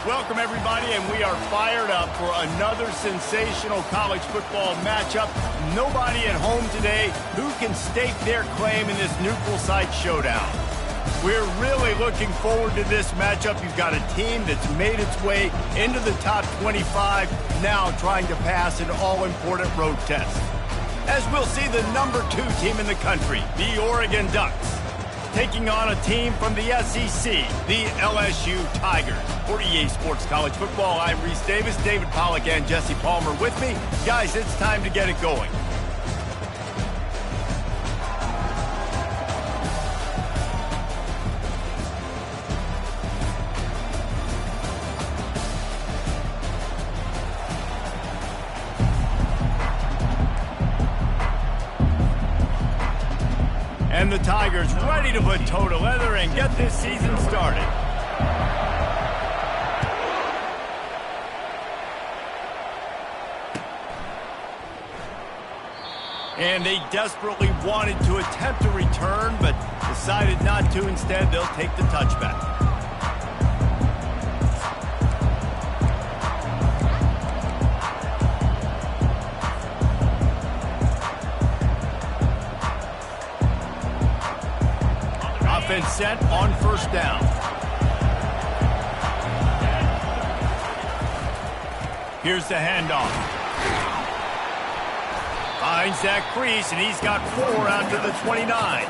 Welcome, everybody, and we are fired up for another sensational college football matchup. Nobody at home today who can stake their claim in this neutral site showdown. We're really looking forward to this matchup. You've got a team that's made its way into the top 25, now trying to pass an all-important road test. As we'll see the number 2 team in the country, the Oregon Ducks, taking on a team from the SEC, the LSU Tigers. For EA Sports College Football, I'm Reese Davis, David Pollack, and Jesse Palmer with me. Guys, it's time to get it going. And the Tigers ready to put toe to leather and get this season started. And they desperately wanted to attempt a return, but decided not to. Instead, they'll take the touchback. Offense set on first down. Here's the handoff. Finds that crease, and he's got 4 out to the 29.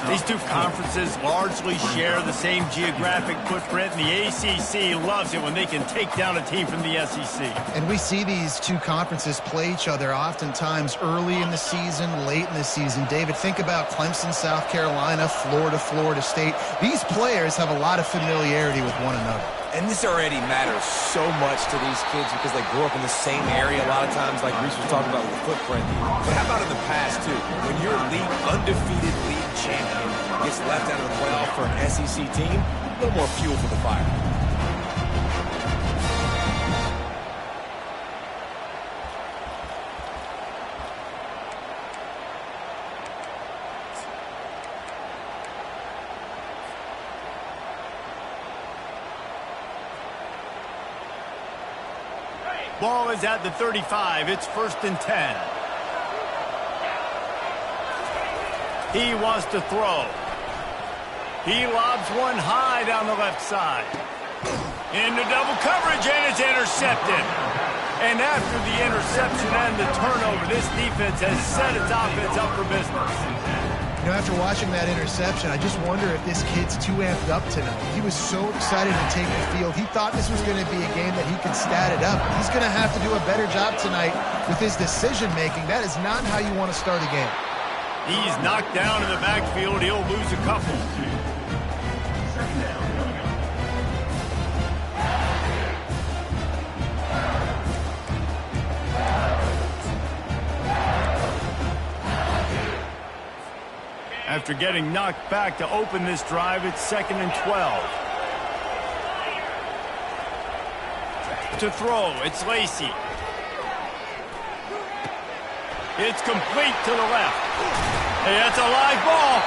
These two conferences largely share the same geographic footprint, and the ACC loves it when they can take down a team from the SEC. And we see these two conferences play each other oftentimes early in the season, late in the season. David, think about Clemson, South Carolina, Florida, Florida State. These players have a lot of familiarity with one another. And this already matters so much to these kids because they grew up in the same area a lot of times, like Reese was talking about with the footprint. But how about in the past, too? When your undefeated league champion gets left out of the playoff for an SEC team, a little more fuel for the fire. Ball is at the 35. It's 1st and 10. He wants to throw. He lobs one high down the left side. Into double coverage, and it's intercepted. And after the interception and the turnover, this defense has set its offense up for business. You know, after watching that interception, I just wonder if this kid's too amped up tonight. He was so excited to take the field. He thought this was going to be a game that he could stat it up. He's going to have to do a better job tonight with his decision-making. That is not how you want to start a game. He's knocked down in the backfield. He'll lose a couple. After getting knocked back to open this drive, it's 2nd and 12. To throw, it's Lacey. It's complete to the left. Hey, that's a live ball.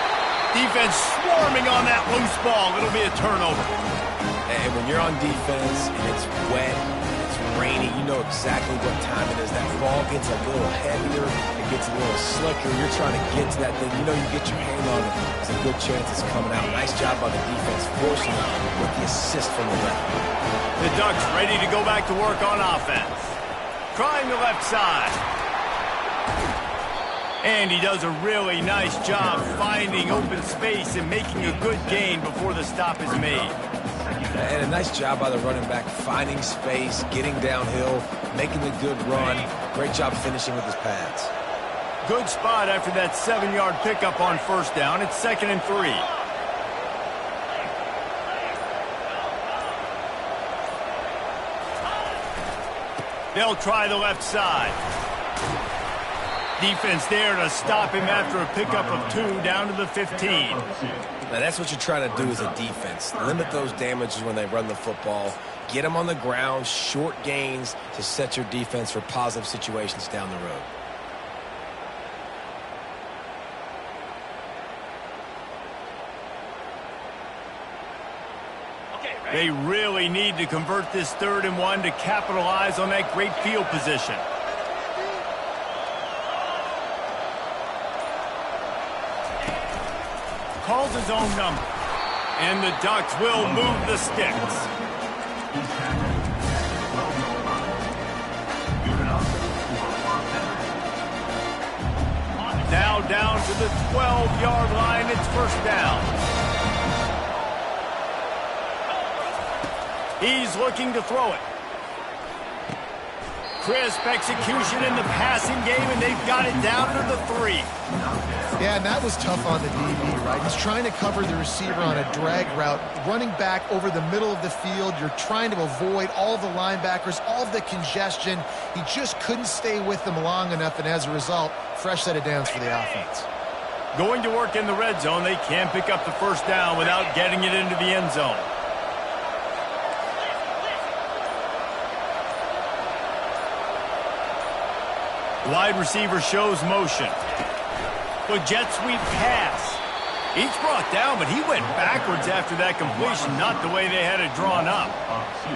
Defense swarming on that loose ball. It'll be a turnover. And when you're on defense and it's wet, it's rainy, you know exactly what time it is. That ball gets a little heavier. Gets a little slicker. You're trying to get to that thing. You know you get your hand on it. There's a good chance it's coming out. Nice job by the defense, forcing it with the assist from the left. The Ducks ready to go back to work on offense. Trying the left side. And he does a really nice job finding open space and making a good gain before the stop is made. And a nice job by the running back, finding space, getting downhill, making a good run. Great job finishing with his pads. Good spot after that 7-yard pickup on first down. It's 2nd and 3. They'll try the left side. Defense there to stop him after a pickup of 2 down to the 15. Now that's what you're trying to do as a defense. Limit those damages when they run the football. Get them on the ground, short gains to set your defense for positive situations down the road. They really need to convert this 3rd and 1 to capitalize on that great field position. Calls his own number. And the Ducks will move the sticks. Now down to the 12-yard line. It's 1st down. He's looking to throw it. Crisp execution in the passing game, and they've got it down to the 3. Yeah, and that was tough on the DB, right? He's trying to cover the receiver on a drag route, running back over the middle of the field. You're trying to avoid all the linebackers, all of the congestion. He just couldn't stay with them long enough, and as a result, fresh set of downs for the offense. Going to work in the red zone. They can't pick up the 1st down without getting it into the end zone. Wide receiver shows motion. But jet sweep pass. He's brought down, but he went backwards after that completion, not the way they had it drawn up.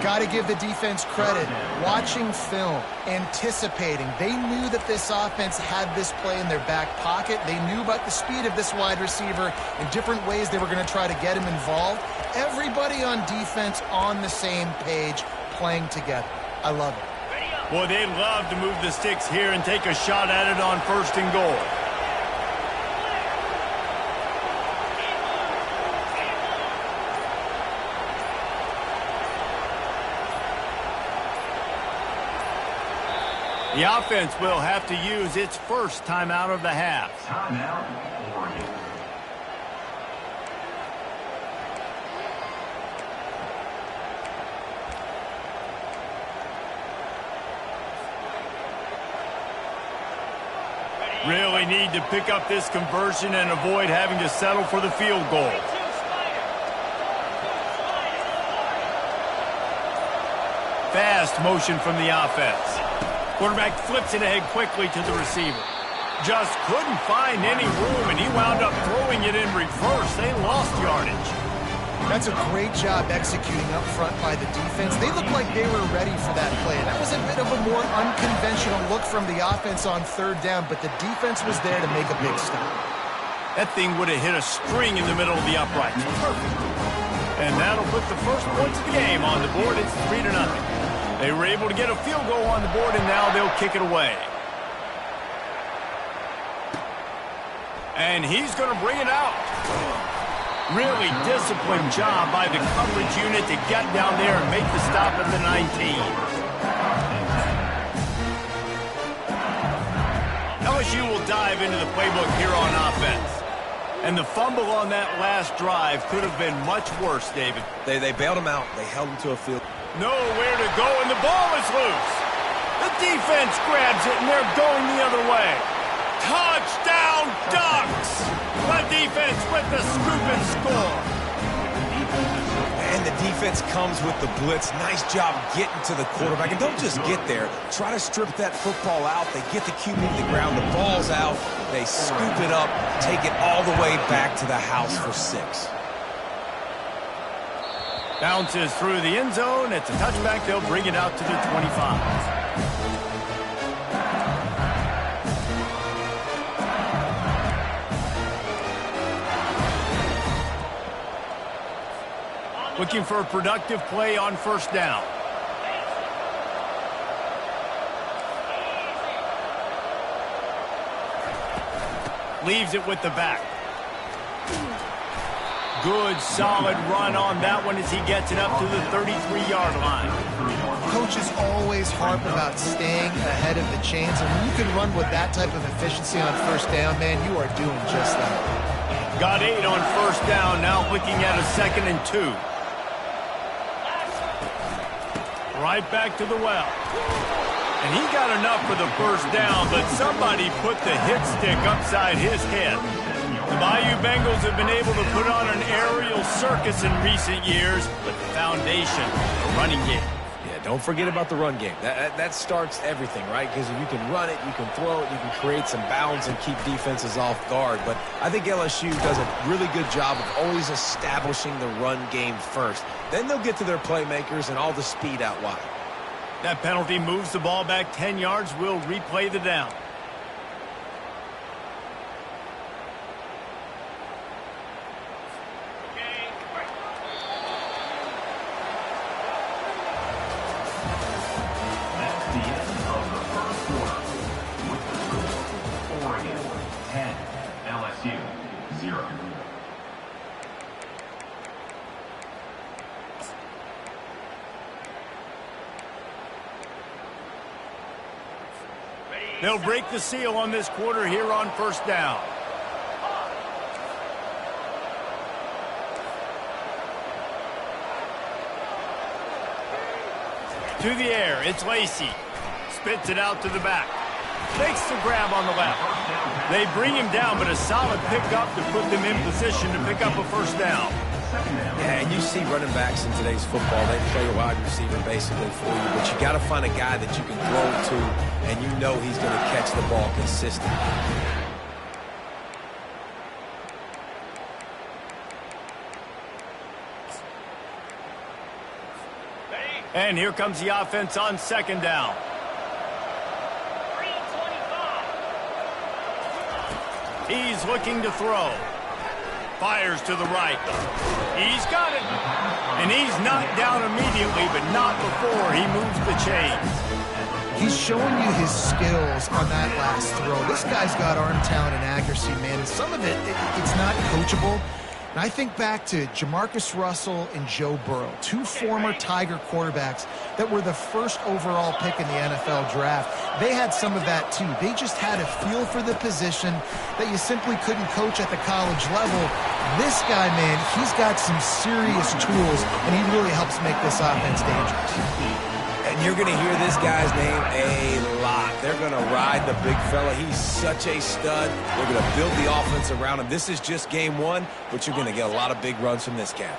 Got to give the defense credit. Watching film, anticipating. They knew that this offense had this play in their back pocket. They knew about the speed of this wide receiver and different ways they were going to try to get him involved. Everybody on defense on the same page, playing together. I love it. Boy, they'd love to move the sticks here and take a shot at it on 1st and goal. The offense will have to use its 1st timeout of the half. Timeout, Oregon. Really need to pick up this conversion and avoid having to settle for the field goal. Fast motion from the offense. Quarterback flips it ahead quickly to the receiver. Just couldn't find any room, and he wound up throwing it in reverse. They lost yardage. That's a great job executing up front by the defense. They looked like they were ready for that play. That was a bit of a more unconventional look from the offense on 3rd down, but the defense was there to make a big stop. That thing would have hit a string in the middle of the uprights. Perfect. And that'll put the first points of the game on the board. It's 3-0. They were able to get a field goal on the board, and now they'll kick it away. And he's going to bring it out. Really disciplined job by the coverage unit to get down there and make the stop at the 19. LSU will dive into the playbook here on offense. And the fumble on that last drive could have been much worse, David. They bailed him out. They held him to a field. Nowhere to go, and the ball is loose. The defense grabs it, and they're going the other way. Touchdown, Ducks! The defense with the scoop and score. And the defense comes with the blitz. Nice job getting to the quarterback. And don't just get there. Try to strip that football out. They get the QB to the ground. The ball's out. They scoop it up, take it all the way back to the house for 6. Bounces through the end zone. It's a touchback. They'll bring it out to the 25. Looking for a productive play on 1st down. Leaves it with the back. Good, solid run on that one as he gets it up to the 33-yard line. Coaches always harp about staying ahead of the chains, and when you can run with that type of efficiency on 1st down, man, you are doing just that. Got 8 on 1st down, now looking at a 2nd and 2. Right back to the well. And he got enough for the 1st down, but somebody put the hit stick upside his head. The Bayou Bengals have been able to put on an aerial circus in recent years, but the foundation, the running game. Yeah, don't forget about the run game. That starts everything, right? Because if you can run it, you can throw it, you can create some balance and keep defenses off guard. But I think LSU does a really good job of always establishing the run game first. Then they'll get to their playmakers and all the speed out wide. That penalty moves the ball back 10 yards. We'll replay the down. They'll break the seal on this quarter here on first down. To the air, it's Lacey. Spits it out to the back. Makes the grab on the left. They bring him down, but a solid pickup to put them in position to pick up a first down. Yeah, and you see running backs in today's football, they play a wide receiver basically for you, but you got to find a guy that you can throw it to, and you know he's going to catch the ball consistently. And here comes the offense on second down. He's looking to throw. Fires to the right. He's got it. And he's knocked down immediately, but not before he moves the chains. He's showing you his skills on that last throw. This guy's got arm talent and accuracy, man. And some of it's not coachable. And I think back to Jamarcus Russell and Joe Burrow, two former Tiger quarterbacks that were the first overall pick in the NFL draft. They had some of that too. They just had a feel for the position that you simply couldn't coach at the college level. This guy, man, he's got some serious tools, and he really helps make this offense dangerous. And you're going to hear this guy's name a lot. They're going to ride the big fella. He's such a stud. They're going to build the offense around him. This is just game one, but you're going to get a lot of big runs from this guy.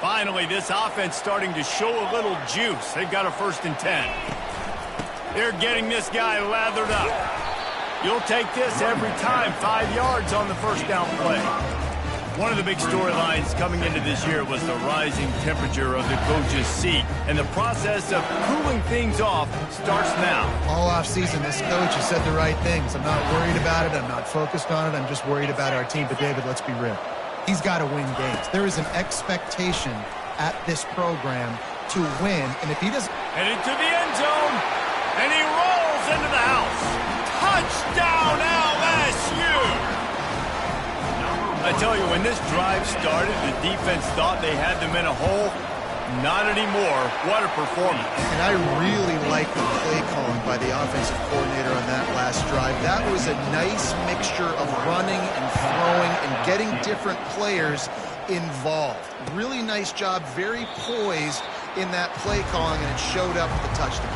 Finally, this offense starting to show a little juice. They've got a 1st and 10. They're getting this guy lathered up. You'll take this every time. 5 yards on the first down play. One of the big storylines coming into this year was the rising temperature of the coach's seat, and the process of cooling things off starts now. All offseason, this coach has said the right things. I'm not worried about it. I'm not focused on it. I'm just worried about our team. But, David, let's be real. He's got to win games. There is an expectation at this program to win, and if he doesn't... Headed to the end zone, and he rolls into the house. Touchdown, LSU! I tell you, when this drive started, the defense thought they had them in a hole. Not anymore. What a performance. And I really like the play calling by the offensive coordinator on that last drive. That was a nice mixture of running and throwing and getting different players involved. Really nice job, very poised in that play calling, and it showed up with the touchdown.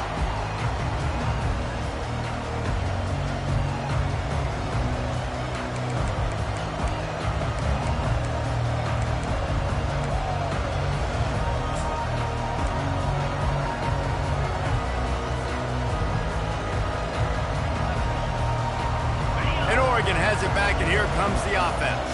Has it back, and here comes the offense.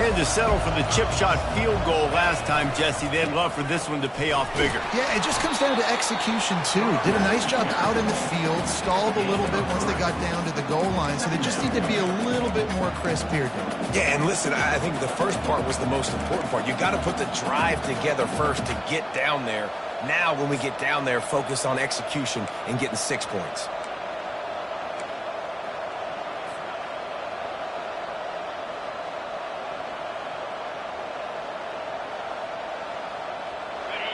Had to settle for the chip shot field goal last time, Jesse. They'd love for this one to pay off bigger. Yeah, it just comes down to execution, too. Did a nice job out in the field, stalled a little bit once they got down to the goal line, so they just need to be a little bit more crisp here. Yeah, and listen, I think the first part was the most important part. You got to put the drive together first to get down there. Now, when we get down there, focus on execution and getting 6 points.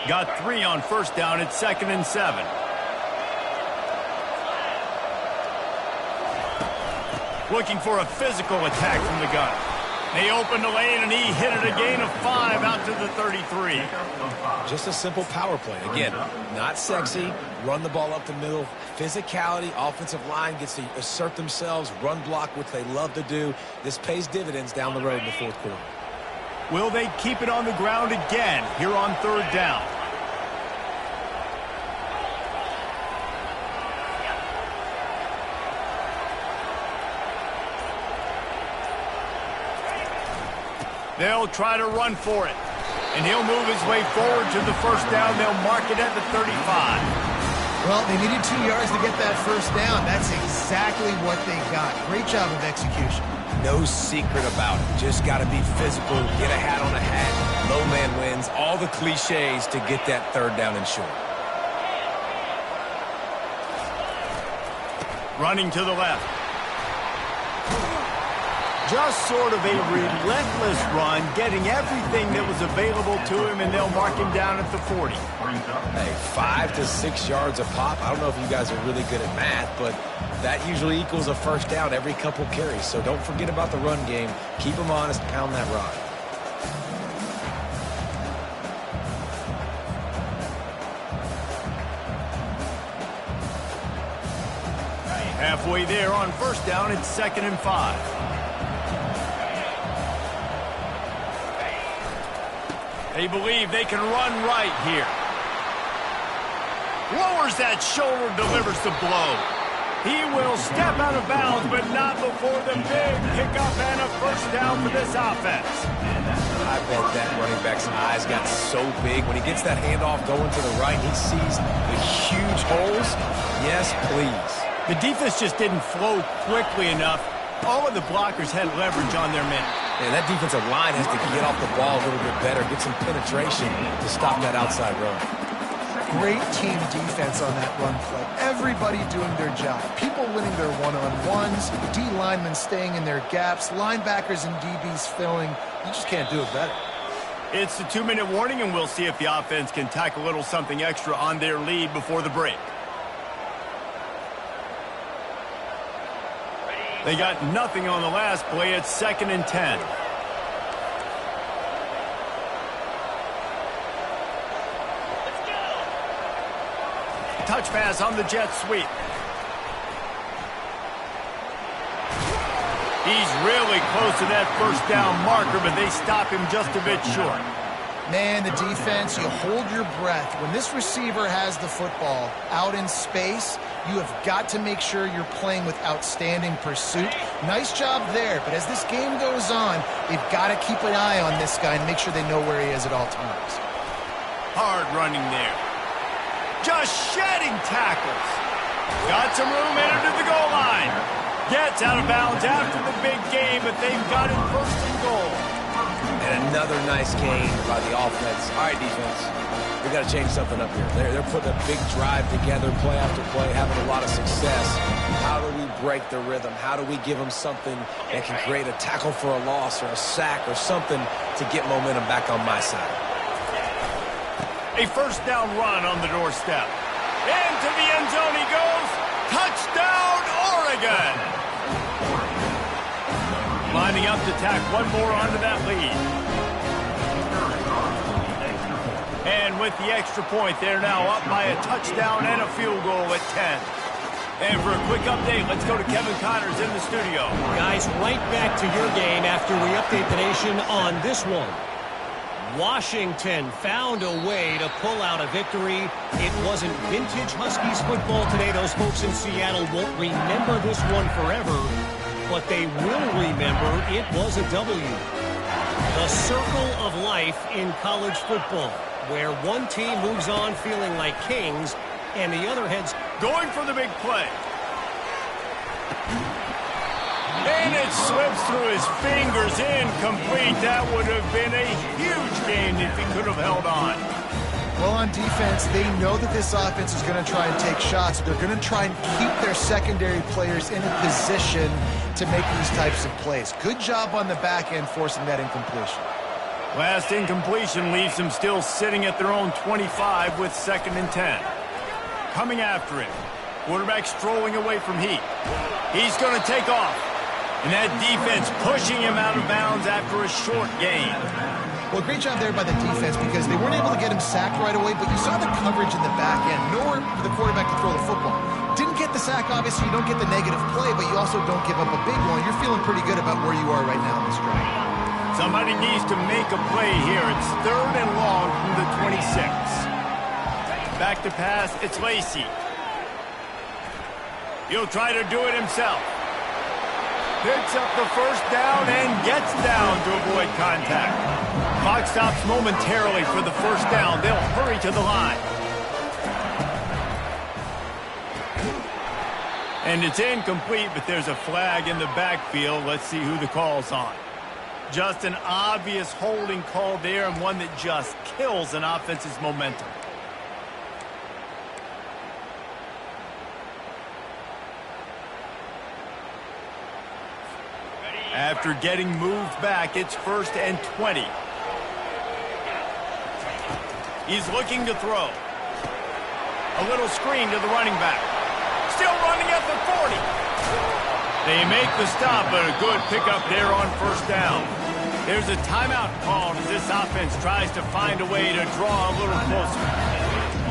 Got 3 on first down. It's 2nd and 7. Looking for a physical attack from the gun. They opened the lane, and he hit it a gain of 5 out to the 33. Just a simple power play. Again, not sexy. Run the ball up the middle. Physicality, offensive line gets to assert themselves, run block, which they love to do. This pays dividends down the road in the fourth quarter. Will they keep it on the ground again here on 3rd down? They'll try to run for it. And he'll move his way forward to the first down. They'll mark it at the 35. Well, they needed 2 yards to get that first down. That's exactly what they got. Great job of execution. No secret about it. Just got to be physical, get a hat on a hat, low man wins, all the cliches to get that third down and short. Running to the left. Just sort of a relentless run, getting everything that was available to him, and they'll mark him down at the 40. Hey, 5 to 6 yards a pop. I don't know if you guys are really good at math, but that usually equals a first down every couple carries. So don't forget about the run game. Keep them honest, pound that rock. Halfway there on first down, it's 2nd and 5. They believe they can run right here. Lowers that shoulder, delivers the blow. He will step out of bounds, but not before the big pickup and a first down for this offense. I bet that running back's eyes got so big. When he gets that handoff going to the right, he sees the huge holes. Yes, please. The defense just didn't flow quickly enough. All of the blockers had leverage on their men. Yeah, that defensive line has to get off the ball a little bit better, get some penetration to stop that outside run. Great team defense on that run play. Everybody doing their job. People winning their one-on-ones, D linemen staying in their gaps, linebackers and DBs filling. You just can't do it better. It's the 2-minute warning, and we'll see if the offense can tack a little something extra on their lead before the break. They got nothing on the last play. It's 2nd and 10. Touch pass on the jet sweep. He's really close to that first down marker, but they stop him just a bit short. Man, the defense, you hold your breath. When this receiver has the football out in space, you have got to make sure you're playing with outstanding pursuit. Nice job there, but as this game goes on, they've got to keep an eye on this guy and make sure they know where he is at all times. Hard running there. Just shedding tackles. Got some room, entered to the goal line. Gets out of bounds after the big game, but they've got it 1st and goal. And another nice game by the offense. All right, defense. We got to change something up here. They're putting a big drive together, play after play, having a lot of success. How do we break the rhythm? How do we give them something that can create a tackle for a loss or a sack or something to get momentum back on my side? A first down run on the doorstep. Into the end zone he goes. Touchdown, Oregon! Lining up to tack one more onto that lead. And with the extra point, they're now up by a touchdown and a field goal at 10. And for a quick update, let's go to Kevin Connors in the studio. Guys, right back to your game after we update the nation on this one. Washington found a way to pull out a victory. It wasn't vintage Huskies football today. Those folks in Seattle won't remember this one forever, but they will remember it was a W. The circle of life in college football, where one team moves on feeling like kings and the other heads going for the big play. And it slips through his fingers, incomplete. That would have been a huge gain if he could have held on. Well, on defense, they know that this offense is going to try and take shots. They're going to try and keep their secondary players in a position to make these types of plays. Good job on the back end forcing that incompletion. Last incompletion leaves them still sitting at their own 25 with 2nd and 10. Coming after him. Quarterback strolling away from heat. He's going to take off. And that defense pushing him out of bounds after a short gain. Well, great job there by the defense because they weren't able to get him sacked right away, but you saw the coverage in the back end. Nowhere for the quarterback to throw the football. Didn't get the sack, obviously. You don't get the negative play, but you also don't give up a big one. You're feeling pretty good about where you are right now in this drive. Somebody needs to make a play here. It's 3rd and long from the 26. Back to pass, it's Lacey. He'll try to do it himself. Picks up the first down and gets down to avoid contact. Clock stops momentarily for the first down. They'll hurry to the line. And it's incomplete, but there's a flag in the backfield. Let's see who the call's on. Just an obvious holding call there, and one that just kills an offense's momentum. After getting moved back, it's 1st and 20. He's looking to throw. A little screen to the running back. Still running at the 40. They make the stop, but a good pickup there on first down. There's a timeout called as this offense tries to find a way to draw a little closer.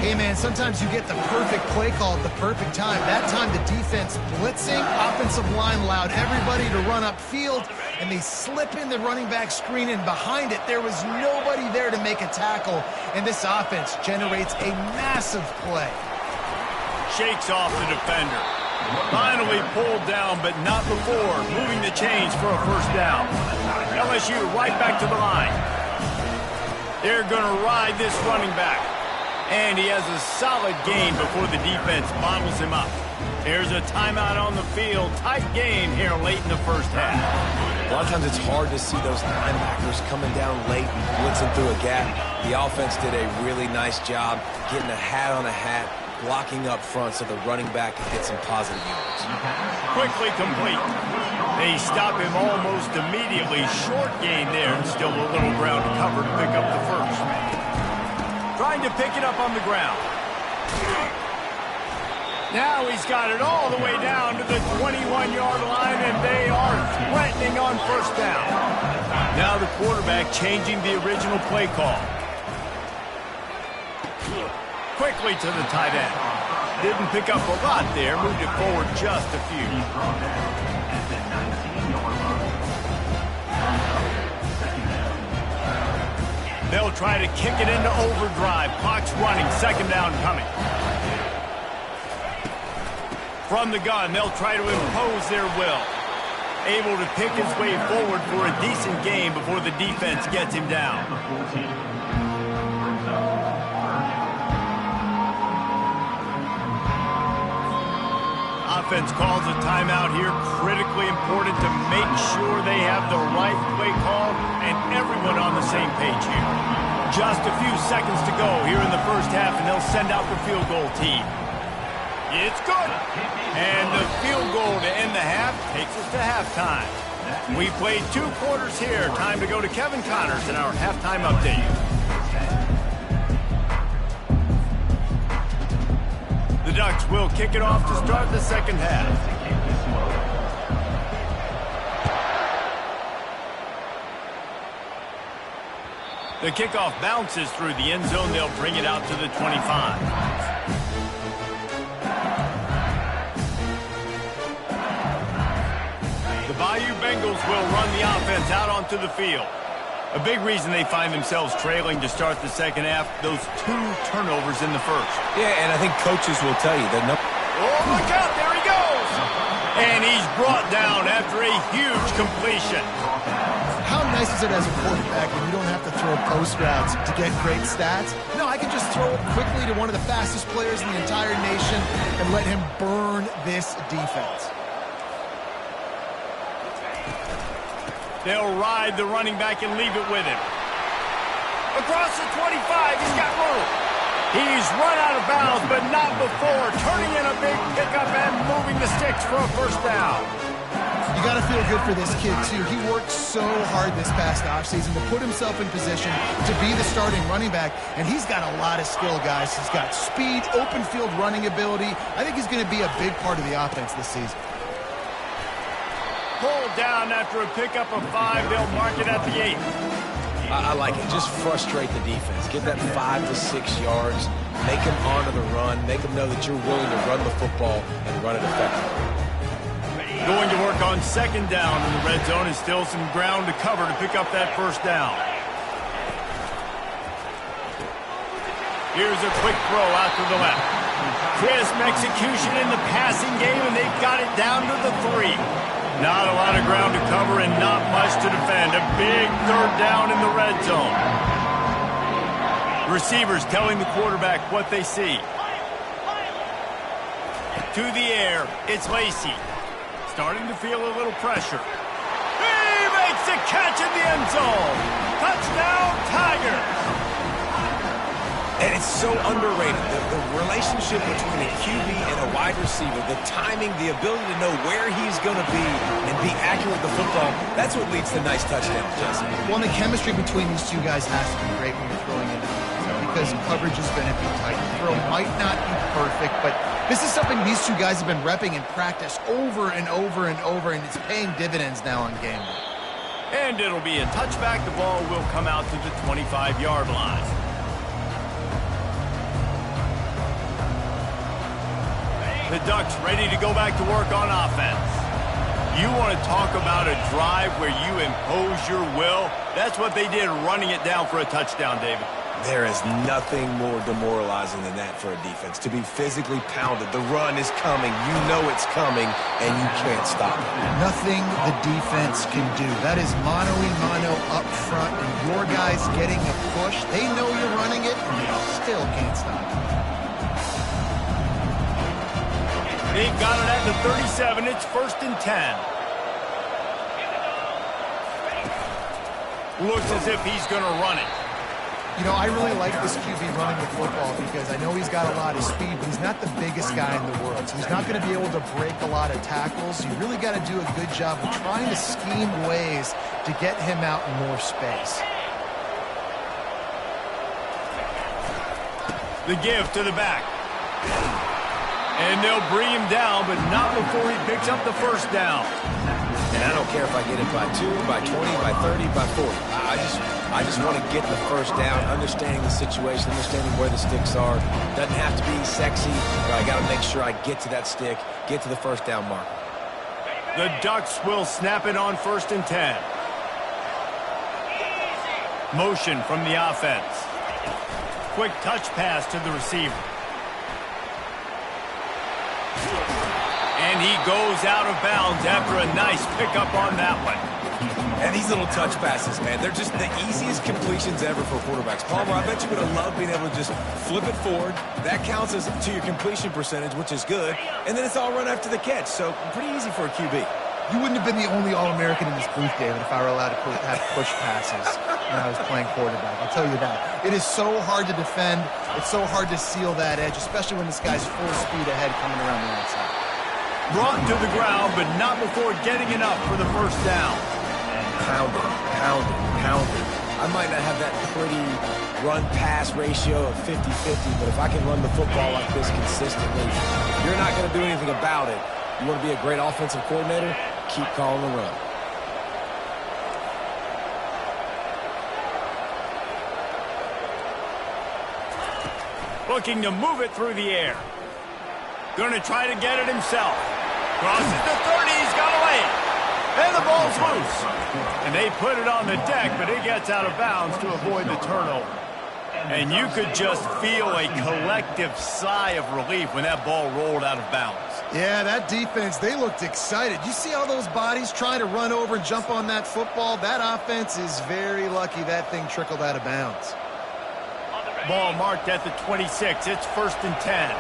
Hey, man, sometimes you get the perfect play call at the perfect time. That time, the defense blitzing, offensive line allowed everybody to run upfield, and they slip in the running back screen, and behind it, there was nobody there to make a tackle, and this offense generates a massive play. Shakes off the defender. Finally pulled down, but not before moving the chains for a first down. LSU right back to the line. They're going to ride this running back. And he has a solid gain before the defense bottles him up. There's a timeout on the field. Tight game here late in the first half. A lot of times it's hard to see those linebackers coming down late and blitzing through a gap. The offense did a really nice job getting a hat on a hat, blocking up front so the running back could get some positive yards. Quickly complete. They stop him almost immediately. Short gain there, and still a little ground to cover to pick up the first. Trying to pick it up on the ground. Now he's got it all the way down to the 21-yard line, and they are threatening on first down. Now the quarterback changing the original play call. Quickly to the tight end. Didn't pick up a lot there, moved it forward just a few. They'll try to kick it into overdrive. Clock's running, second down coming. From the gun, they'll try to impose their will. Able to pick his way forward for a decent game before the defense gets him down. Offense calls a timeout here. Critically important to make sure they have the right play call and everyone on the same page here. Just a few seconds to go here in the first half, and they'll send out the field goal team. It's good. And the field goal to end the half takes us to halftime. We played 2 quarters here. Time to go to Kevin Connors in our halftime update. The Ducks will kick it off to start the second half. The kickoff bounces through the end zone. They'll bring it out to the 25. The Bayou Bengals will run the offense out onto the field. A big reason they find themselves trailing to start the second half, those 2 turnovers in the first. Yeah, and I think coaches will tell you that. Oh, look out, there he goes! And he's brought down after a huge completion. How nice is it as a quarterback when you don't have to throw post routes to get great stats? No, I can just throw it quickly to one of the fastest players in the entire nation and let him burn this defense. They'll ride the running back and leave it with him. Across the 25, he's got room. He's run out of bounds, but not before. Turning in a big pickup and moving the sticks for a first down. You got to feel good for this kid, too. He worked so hard this past offseason to put himself in position to be the starting running back, and he's got a lot of skill, guys. He's got speed, open field running ability. I think he's going to be a big part of the offense this season. Pulled down after a pickup of 5. They'll mark it at the 8. I like it. Just frustrate the defense. Get that 5 to 6 yards. Make them honor the run. Make them know that you're willing to run the football and run it effectively. Going to work on second down in the red zone, and still some ground to cover to pick up that first down. Here's a quick throw out to the left. Crisp execution in the passing game, and they've got it down to the 3. Not a lot of ground to cover and not much to defend. A big third down in the red zone. Receivers telling the quarterback what they see. To the air, it's Lacey. Starting to feel a little pressure. He makes the catch in the end zone. Touchdown, Tigers. And it's so underrated. The relationship between a QB and a wide receiver, the timing, the ability to know where he's going to be and be accurate with the football, that's what leads to nice touchdowns, Jesse. Well, the chemistry between these two guys has to be great when you're throwing in because coverage is going to be tight. The throw might not be perfect, but this is something these two guys have been repping in practice over and over and over, and it's paying dividends now on game day. And it'll be a touchback. The ball will come out to the 25-yard line. The Ducks ready to go back to work on offense. You want to talk about a drive where you impose your will? That's what they did, running it down for a touchdown, David. There is nothing more demoralizing than that for a defense, to be physically pounded. The run is coming. You know it's coming, and you can't stop it. Nothing the defense can do. That is mano-a-mano up front, and your guys getting a push. They know you're running it, and they still can't stop it. They've got it at the 37. It's 1st and 10. Looks as if he's going to run it. You know, I really like this QB running the football because I know he's got a lot of speed, but he's not the biggest guy in the world. So he's not going to be able to break a lot of tackles. You really got to do a good job of trying to scheme ways to get him out in more space. The give to the back. And they'll bring him down, but not before he picks up the first down. And I don't care if I get it by 2, by 20, by 30, by 40. I just want to get the first down, understanding the situation, understanding where the sticks are. Doesn't have to be sexy, but I got to make sure I get to that stick, get to the first down mark. The Ducks will snap it on 1st and 10. Motion from the offense. Quick touch pass to the receiver. And he goes out of bounds after a nice pickup on that one. And these little touch passes, man, they're just the easiest completions ever for quarterbacks. Palmer, I bet you would have loved being able to just flip it forward. That counts as to your completion percentage, which is good. And then it's all run after the catch, so pretty easy for a QB. You wouldn't have been the only All-American in this booth, David, if I were allowed to have push passes when I was playing quarterback. I'll tell you that. It is so hard to defend. It's so hard to seal that edge, especially when this guy's full speed ahead coming around the outside. Brought to the ground, but not before getting enough for the first down. Pounded, pounded, pounded. I might not have that pretty run-pass ratio of 50-50, but if I can run the football like this consistently, if you're not going to do anything about it, you want to be a great offensive coordinator, keep calling the run. Looking to move it through the air. Going to try to get it himself. Crosses the 30, he's got to lay it. And the ball's loose. And they put it on the deck, but it gets out of bounds to avoid the turnover. And you could just feel a collective sigh of relief when that ball rolled out of bounds. Yeah, that defense, they looked excited. You see all those bodies trying to run over and jump on that football? That offense is very lucky that thing trickled out of bounds. Ball marked at the 26. It's 1st and 10.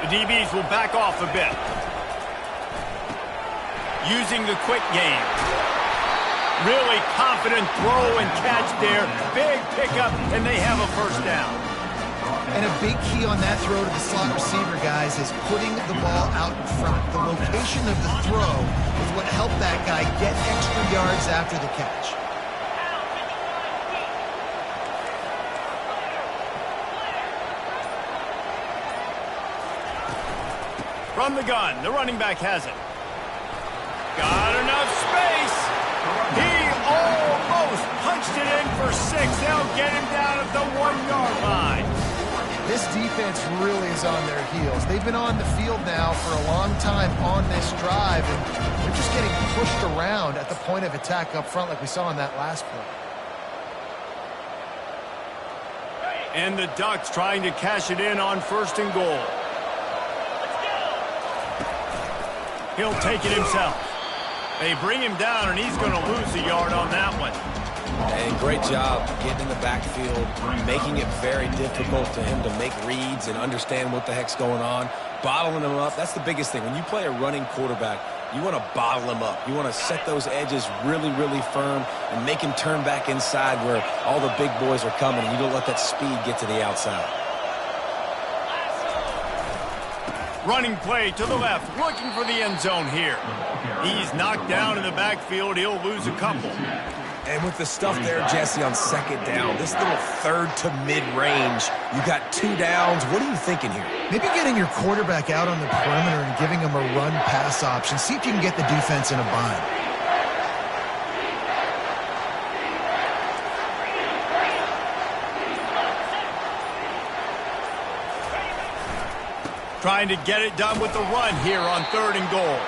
The DBs will back off a bit. Using the quick game. Really confident throw and catch there. Big pickup, and they have a first down. And a big key on that throw to the slot receiver, guys, is putting the ball out in front. The location of the throw is what helped that guy get extra yards after the catch. From the gun, the running back has it. Got enough space. He almost punched it in for 6. They'll get him down at the 1-yard line. This defense really is on their heels. They've been on the field now for a long time on this drive, and they're just getting pushed around at the point of attack up front like we saw in that last play. And the Ducks trying to cash it in on 1st and goal. He'll take it himself. They bring him down, and he's going to lose a yard on that one. And great job getting in the backfield, making it very difficult for him to make reads and understand what the heck's going on. Bottling him up, that's the biggest thing. When you play a running quarterback, you want to bottle him up. You want to set those edges really, really firm and make him turn back inside where all the big boys are coming, and you don't let that speed get to the outside. Running play to the left, looking for the end zone here. He's knocked down in the backfield. He'll lose a couple. And with the stuff there, Jesse, on 2nd down, this little 3rd to mid-range, you got 2 downs. What are you thinking here? Maybe getting your quarterback out on the perimeter and giving him a run-pass option. See if you can get the defense in a bind. Trying to get it done with the run here on 3rd and goal.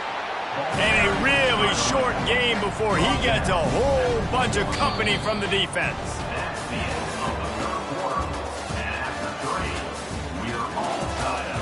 And a really short game before he gets a whole bunch of company from the defense. That's the end of the 3rd quarter. And after 3, we're all tied up.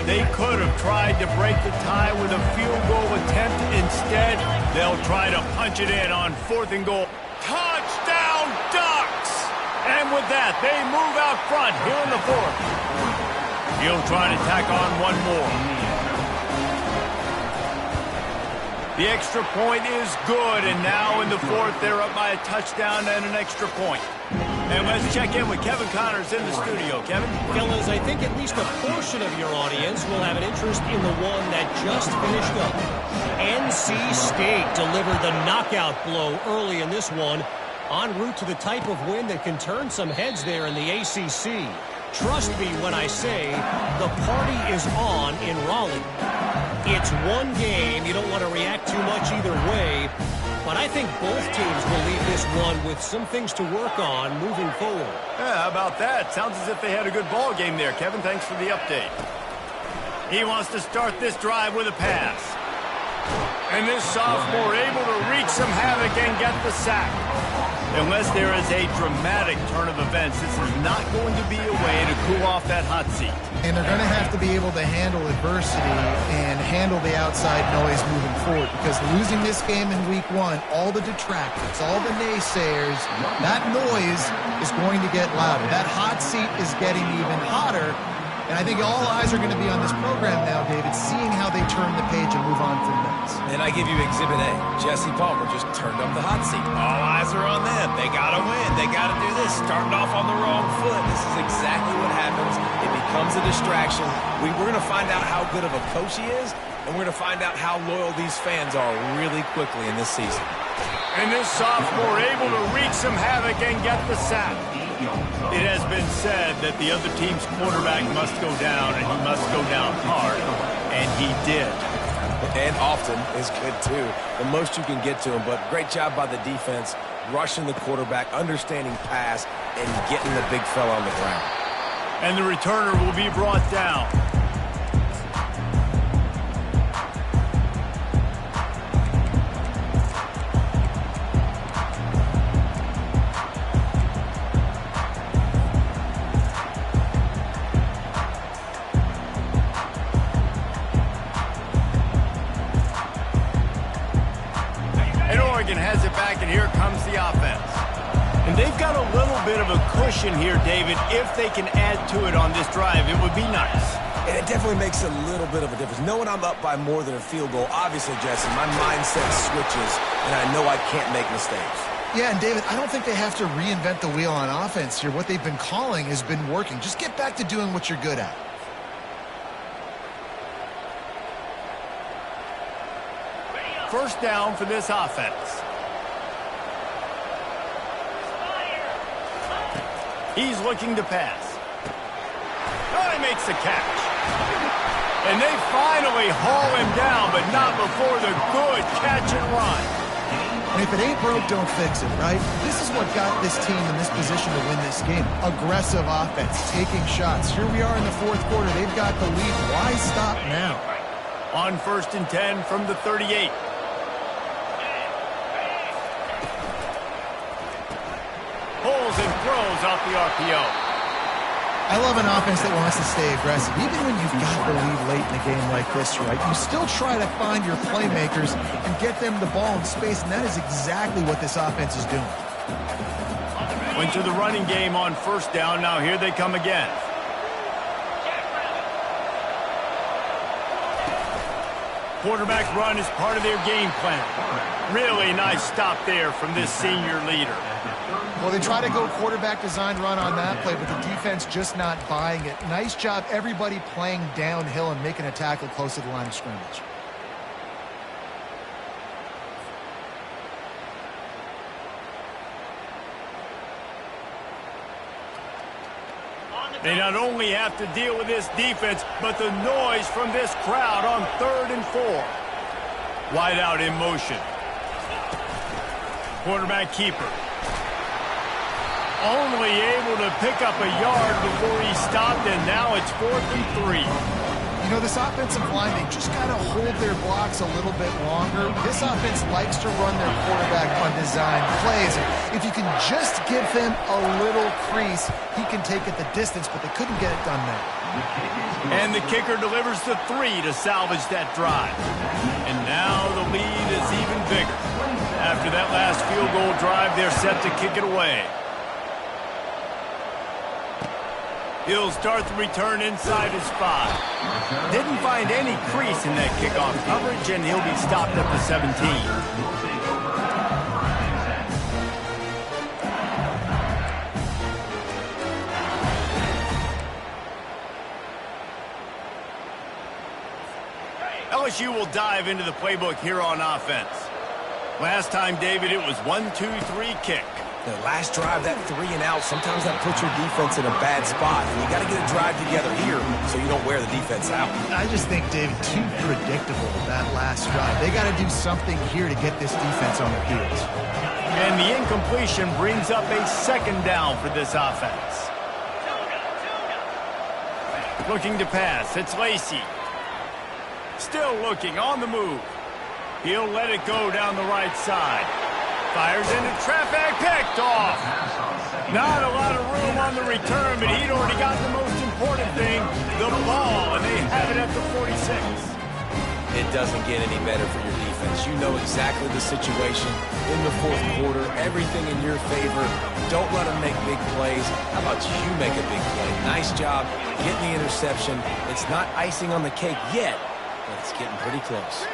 They could have tried to break the tie with a field goal attempt. Instead, they'll try to punch it in on 4th and goal. Touchdown, Ducks! And with that, they move out front here in the 4th. He'll try to tack on one more. The extra point is good, and now in the 4th, they're up by a touchdown and an extra point. And let's check in with Kevin Connors in the studio. Kevin? Fellas, I think at least a portion of your audience will have an interest in the one that just finished up. NC State delivered the knockout blow early in this one, en route to the type of win that can turn some heads there in the ACC. Trust me when I say the party is on in Raleigh. It's one game. You don't want to react too much either way. But I think both teams will leave this one with some things to work on moving forward. Yeah, how about that? Sounds as if they had a good ball game there, Kevin. Thanks for the update. He wants to start this drive with a pass. And this sophomore able to wreak some havoc and get the sack. Unless there is a dramatic turn of events, this is not going to be a way to cool off that hot seat. And they're going to have to be able to handle adversity and handle the outside noise moving forward, because losing this game in week 1, all the detractors, all the naysayers, that noise is going to get louder. That hot seat is getting even hotter. And I think all eyes are going to be on this program now, David, seeing how they turn the page and move on from this. And I give you Exhibit A. Jesse Palmer just turned up the hot seat. All eyes are on them. They got to win. They got to do this. Starting off on the wrong foot. This is exactly what happens. It becomes a distraction. We're going to find out how good of a coach he is, and we're going to find out how loyal these fans are really quickly in this season. And this sophomore able to wreak some havoc and get the sack. It has been said that the other team's quarterback must go down, and he must go down hard. And he did. And often is good, too. The most you can get to him, but great job by the defense, rushing the quarterback, understanding pass, and getting the big fella on the ground. And the returner will be brought down. Has it back, and here comes the offense. And they've got a little bit of a cushion here, David. If they can add to it on this drive, it would be nice. And it definitely makes a little bit of a difference. Knowing I'm up by more than a field goal, obviously, Jesse, my mindset switches, and I know I can't make mistakes. Yeah, and David, I don't think they have to reinvent the wheel on offense here. What they've been calling has been working. Just get back to doing what you're good at. First down for this offense. He's looking to pass. Oh, he makes the catch. And they finally haul him down, but not before the good catch and run. And if it ain't broke, don't fix it, right? This is what got this team in this position to win this game. Aggressive offense, taking shots. Here we are in the fourth quarter. They've got the lead. Why stop now? On 1st and 10 from the 38. Pulls and throws off the RPO. I love an offense that wants to stay aggressive. Even when you've got the lead late in a game like this, right, you still try to find your playmakers and get them the ball in space, and that is exactly what this offense is doing. Went to the running game on 1st down. Now here they come again. Quarterback run is part of their game plan. Really nice stop there from this senior leader. Well, they try to go quarterback design run on that play, but the defense just not buying it. Nice job, everybody playing downhill and making a tackle close to the line of scrimmage. They not only have to deal with this defense, but the noise from this crowd on 3rd and 4. Wide out in motion. Quarterback keeper. Only able to pick up a yard before he stopped, and now it's 4th and 3. You know, this offensive line, they just got to hold their blocks a little bit longer. This offense likes to run their quarterback on design plays. If you can just give him a little crease, he can take it the distance, but they couldn't get it done there. And the kicker delivers the 3 to salvage that drive. And now the lead is even bigger. After that last field goal drive, they're set to kick it away. He'll start the return inside his 5. Didn't find any crease in that kickoff coverage, and he'll be stopped at the 17. LSU will dive into the playbook here on offense. Last time, David, it was 1-2-3 kick. The last drive, that 3 and out, sometimes that puts your defense in a bad spot. And you got to get a drive together here so you don't wear the defense out. I just think, David, too predictable that last drive. They got to do something here to get this defense on their heels. And the incompletion brings up a 2nd down for this offense. Looking to pass. It's Lacey. Still looking on the move. He'll let it go down the right side. Fires into traffic, picked off. Not a lot of room on the return, but he'd already got the most important thing, the ball, and they have it at the 46. It doesn't get any better for your defense. You know exactly the situation in the 4th quarter, everything in your favor. Don't let them make big plays. How about you make a big play? Nice job getting the interception. It's not icing on the cake yet, but it's getting pretty close.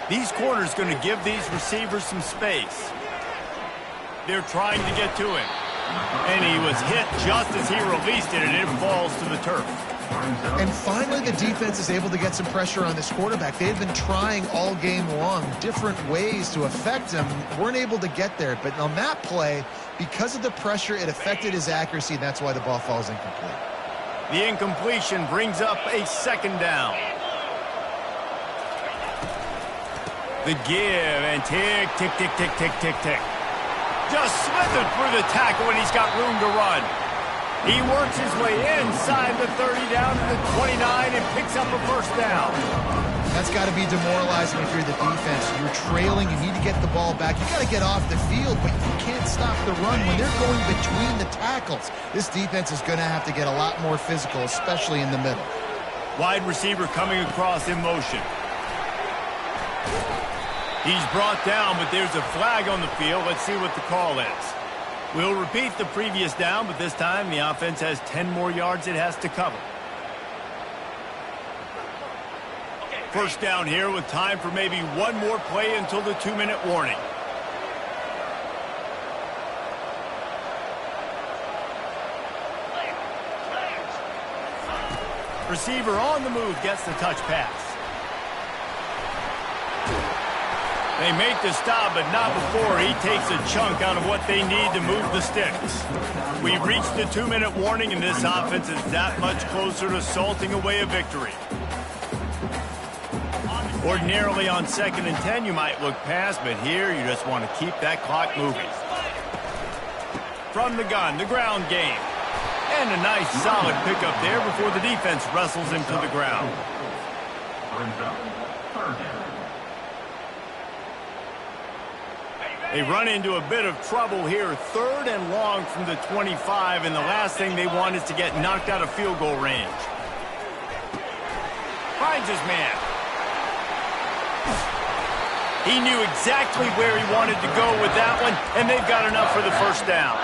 These corners going to give these receivers some space. They're trying to get to him. And he was hit just as he released it, and it falls to the turf. And finally, the defense is able to get some pressure on this quarterback. They've been trying all game long different ways to affect him. Weren't able to get there. But on that play, because of the pressure, it affected his accuracy, and that's why the ball falls incomplete. The incompletion brings up a 2nd down. The give, and tick, tick, tick, tick, tick, tick, tick. Just slithered through the tackle, and he's got room to run. He works his way inside the 30 down to the 29 and picks up a 1st down. That's got to be demoralizing if you're the defense. You're trailing. You need to get the ball back. You got to get off the field, but you can't stop the run when they're going between the tackles. This defense is going to have to get a lot more physical, especially in the middle. Wide receiver coming across in motion. He's brought down, but there's a flag on the field. Let's see what the call is. We'll repeat the previous down, but this time the offense has 10 more yards it has to cover. 1st down here with time for maybe one more play until the 2-minute warning. Receiver on the move gets the touch pass. They make the stop, but not before he takes a chunk out of what they need to move the sticks. We've reached the 2-minute warning, and this offense is that much closer to salting away a victory. Ordinarily on 2nd and 10, you might look past, but here you just want to keep that clock moving. From the gun, the ground game. And a nice solid pickup there before the defense wrestles him to the ground. Brings up third down. They run into a bit of trouble here. 3rd and long from the 25, and the last thing they want is to get knocked out of field goal range. Finds his man. He knew exactly where he wanted to go with that one, and they've got enough for the first down.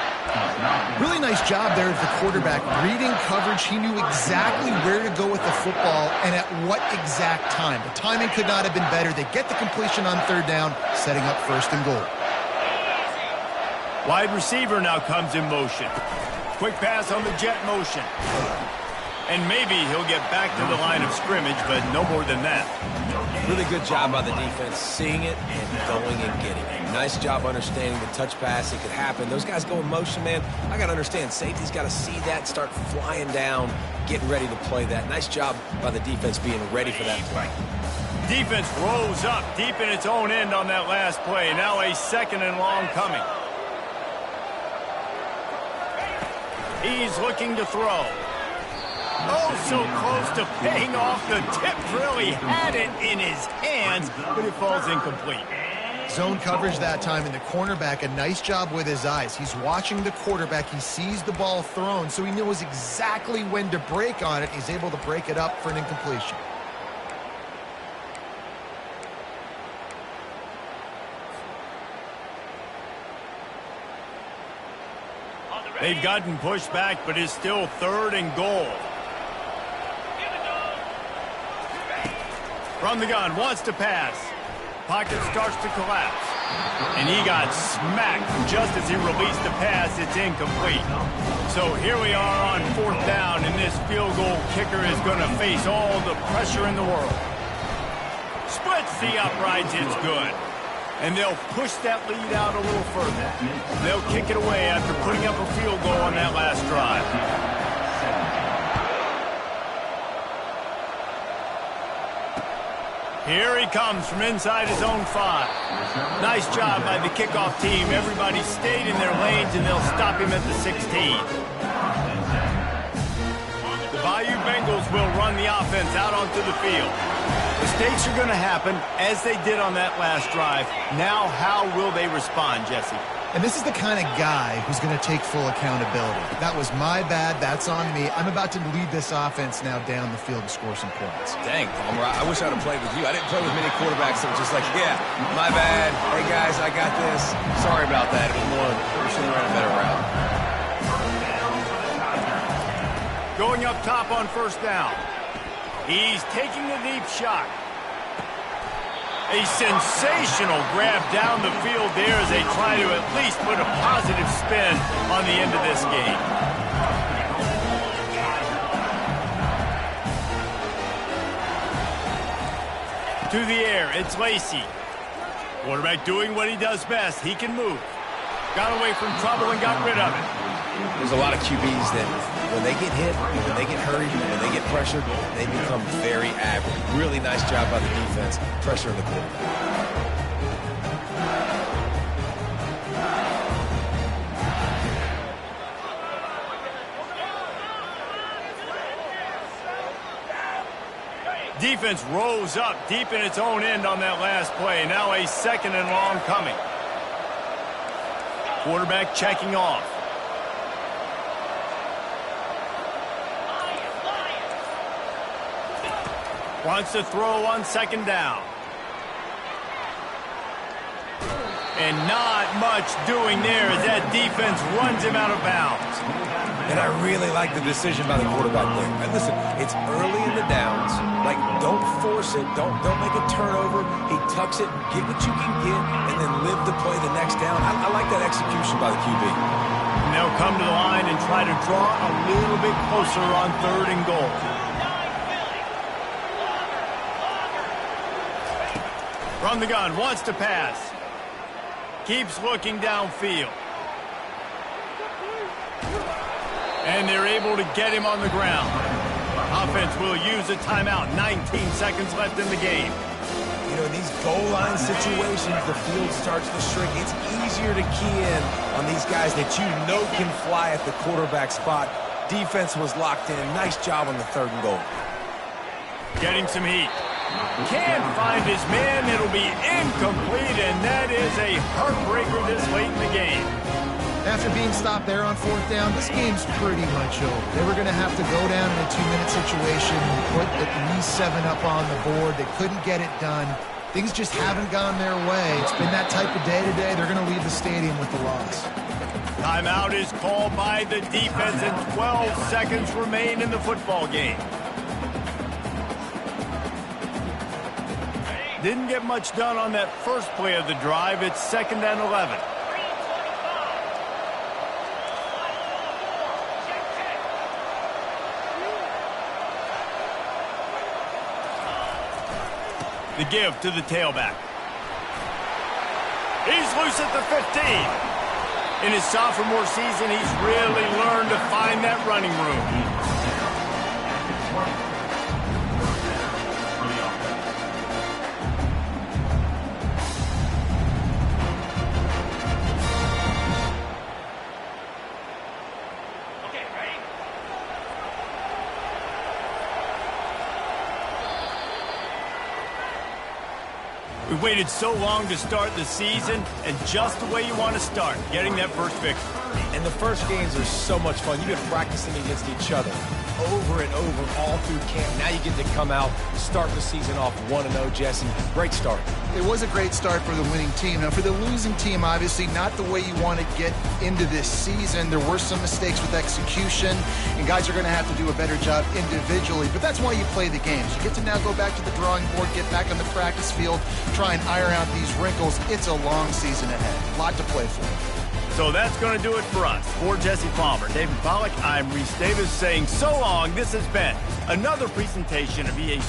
Really nice job there of the quarterback. Reading coverage, he knew exactly where to go with the football and at what exact time. The timing could not have been better. They get the completion on 3rd down, setting up 1st and goal. Wide receiver now comes in motion. Quick pass on the jet motion. And maybe he'll get back to the line of scrimmage, but no more than that. Really good job by the defense, seeing it and going and getting it. Nice job understanding the touch pass. It could happen. Those guys go in motion, man. I got to understand, safety's got to see that, start flying down, getting ready to play that. Nice job by the defense being ready for that play. Defense rolls up deep in its own end on that last play. Now a 2nd and long coming. He's looking to throw. Oh, so close to paying off. The tip really had it in his hands, but it falls incomplete. Zone coverage that time, and the cornerback, a nice job with his eyes. He's watching the quarterback. He sees the ball thrown, so he knows exactly when to break on it. He's able to break it up for an incompletion. They've gotten pushed back, but it's still 3rd and goal. From the gun, wants to pass. Pocket starts to collapse. And he got smacked just as he released the pass. It's incomplete. So here we are on 4th down, and this field goal kicker is going to face all the pressure in the world. Splits the uprights, it's good. And they'll push that lead out a little further. They'll kick it away after putting up a field goal on that last drive. Here he comes from inside his own 5. Nice job by the kickoff team. Everybody stayed in their lanes, and they'll stop him at the 16. The Bayou Bengals will run the offense out onto the field. Mistakes are going to happen, as they did on that last drive. Now, how will they respond, Jesse? And this is the kind of guy who's going to take full accountability. That was my bad. That's on me. I'm about to lead this offense now down the field and score some points. Dang, Palmer, I wish I'd have played with you. I didn't play with many quarterbacks that were just like, yeah, my bad. Hey, guys, I got this. Sorry about that. It was more, we should have ran a better route. Going up top on 1st down. He's taking the deep shot. A sensational grab down the field there as they try to at least put a positive spin on the end of this game. To the air, it's Lacey. Quarterback doing what he does best. He can move. Got away from trouble and got rid of it. There's a lot of QBs that when they get hit, when they get hurried, when they get pressured, they become very average. Really nice job by the defense, pressuring the quarterback. Defense rose up deep in its own end on that last play. Now a 2nd and long coming. Quarterback checking off. Wants to throw on 2nd down. And not much doing there as that defense runs him out of bounds. And I really like the decision by the quarterback there. And listen, it's early in the downs. Like, don't force it. Don't make a turnover. He tucks it, get what you can get, and then live to play the next down. I like that execution by the QB. And they'll come to the line and try to draw a little bit closer on 3rd and goal. From the gun, wants to pass. Keeps looking downfield. And they're able to get him on the ground. Offense will use a timeout. 19 seconds left in the game. know, in these goal line situations, the field starts to shrink. It's easier to key in on these guys that you know can fly at the quarterback spot. Defense was locked in. Nice job on the 3rd and goal. Getting some heat. Can't find his man. It'll be incomplete, and that is a heartbreaker this late in the game. After being stopped there on 4th down, this game's pretty much over. They were going to have to go down in a 2-minute situation, put at least 7 up on the board. They couldn't get it done. Things just haven't gone their way. It's been that type of day today. They're going to leave the stadium with the loss. Timeout is called by the defense, and 12 seconds remain in the football game. Didn't get much done on that first play of the drive. It's 2nd and 11. The give to the tailback. He's loose at the 15. In his sophomore season, he's really learned to find that running room. We waited so long to start the season, and just the way you want to start, getting that first victory. And the first games are so much fun. You've been practicing against each other over and over all through camp. Now you get to come out, start the season off 1-0, Jesse. Great start. It was a great start for the winning team. Now, for the losing team, obviously not the way you want to get into this season. There were some mistakes with execution, and guys are going to have to do a better job individually. But that's why you play the games. You get to now go back to the drawing board, get back on the practice field, try and iron out these wrinkles. It's a long season ahead. A lot to play for. So that's going to do it for us. For Jesse Palmer, David Pollack, I'm Reese Davis saying so long. This has been another presentation of EA Sports.